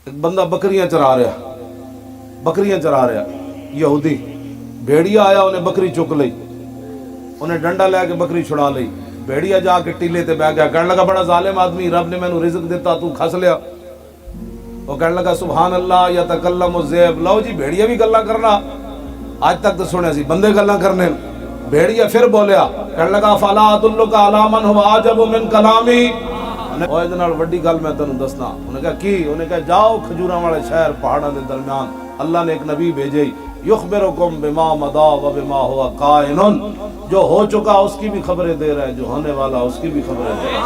ایک بندہ بکریاں چرا رہا یہودی بھیڑیا آیا انہیں بکری چک لئی، انہیں ڈنڈا لے کے بکری چھڑا لئی، بھیڑیا جا کے ٹیلے تے بیٹھ گیا، کہنے لگا بڑا ظالم آدمی، رب نے مینوں رزق دیتا تو کھس لیا۔ وہ کہنے لگا سبحان اللہ یتکلم الذئب، لو جی بھیڑیا بھی گلاں کرنا، آج تک تو سنے سی بندے گلاں کرنے۔ بھیڑیا پھر بولیا، کہنے لگا فلا ادلک علی من هو اعجب من کلامی، اوے دے نال وڈی گل میں تینوں دسنا۔ انہیں کہا کی؟ انہیں کہا جاؤ کھجوراں والے شہر پہاڑاں دے درمیان، اللہ نے ایک نبی بھیجے، یخبرکم بما مضی و بما هو کائن، جو ہو چکا اس کی بھی خبریں دے رہا ہے، جو ہونے والا اس کی بھی خبریں دے رہا ہے۔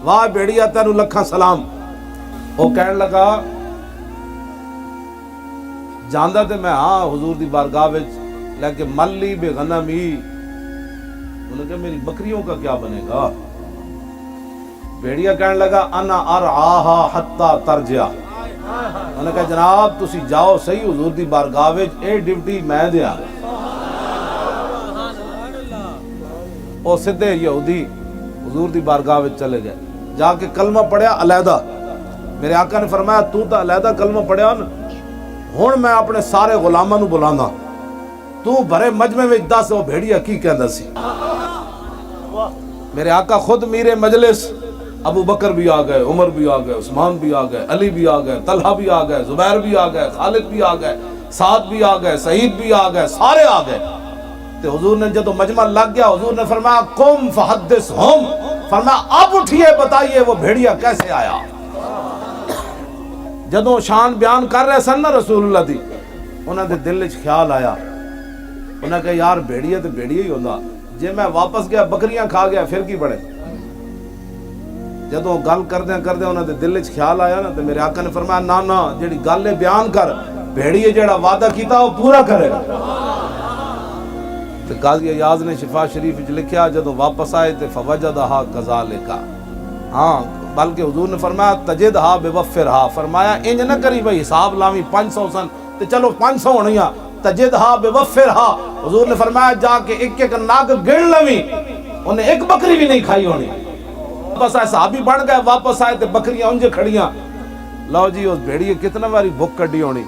واہ بھیڑیا تینوں لکھاں سلام۔ وہ کہنے لگا جاندا تے میں ہاں حضور دی بارگاہ وچ، لیکن ملی بے غنمی، انہوں نے کہا میری بکریوں کا کیا بنے گا؟ بھیڑیا کہنے لگا انا ارعاہا حتی ترجع، انہوں نے کہا جناب تسی جاؤ صحیح حضور دی بارگاہ وچ، اے ڈیوٹی میں دیا۔ او سدھے یہودی حضور دی بارگاہ وچ چلے گئے، جا کے کلمہ پڑھیا علیحدہ۔ میرے آقا نے فرمایا تو تا علیحدہ کلمہ پڑھیا نا، ہن میں اپنے سارے غلاماں نو بلانا، تو بھرے مجمع وچ دس وہ بھیڑیا کی کہندا سی۔ میرے آقا خود میرے مجلس، ابو بکر بھی آ گئے، عمر بھی آ گئے، عثمان بھی آ گئے، علی بھی آ گئے، طلحہ بھی آ گئے، زبیر بھی آ گئے، خالد بھی آ گئے، سعد بھی آ گئے، سعید بھی آ گئے، سارے آ گئے۔ تو حضور نے جب مجمع لگ گیا، حضور نے فرمایا قم فحدثہم، فرمایا اب اٹھئے بتائیے وہ بھیڑیا کیسے آیا۔ جدوں شان بیان کر رہے سن نا رسول اللہ دی، انہاں دے دل وچ خیال آیا، انہاں نے کہا یار بھیڑیا تے بھیڑیا ہی ہوندا، جے میں واپس گیا بکریاں کھا گیا پھر کی بڑے۔ جدوں گل کردے انہاں دے دل وچ خیال آیا نا، تے میرے آقا نے فرمایا نا نا جیڑی گل ہے بیان کر، بھیڑیے جیڑا وعدہ کیتا وہ پورا کرے گا۔ تے قاضی ایاز نے شفا شریف وچ لکھیا جدوں واپس آئے تے فوجدھا کذالک، ہاں بلکہ حضور نے فرمایا تجدھا بوفرھا، فرمایا انج نہ کری بھئی حساب لاویں 500 سن تے چلو 500 ہونیاں، تجدھا بوفرھا، حضور نے فرمایا جا کے ایک ایک ناگ گن لویں، انہیں ایک بکری بھی نہیں کھائی ہونی۔ واپس آئے صحابی بن گئے، واپس آئے تے بکریاں انج کھڑیاں، لو جی اس بھیڑیے کتنا باری بھوک کڈی ہونی،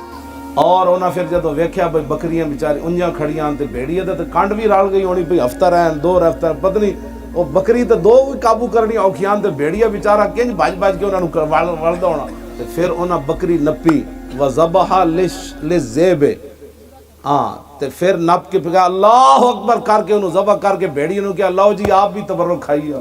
اور انہاں پھر جدوں ویکھیا بھئی بکریاں بیچاری انجاں کھڑیاں تے بھیڑیے تے کنڈ بھی رل گئی ہونی، بھئی ہفتہ رہن 2 ہفتہ پتہ نہیں، وہ بکری تے 2 بھی قابو کرنی اوکھیاں تے بھیڑیا بیچارہ کنج بھج کے انہاں نوں ولدا ہونا۔ تے پھر انہاں بکری نپی وذبح للذئب، ہاں تے پھر نپ کے پکا اللہ اکبر کر کے انہوں ذبح کر کے بھیڑیے نوں کہا لو جی آپ بھی تبرک کھائیے۔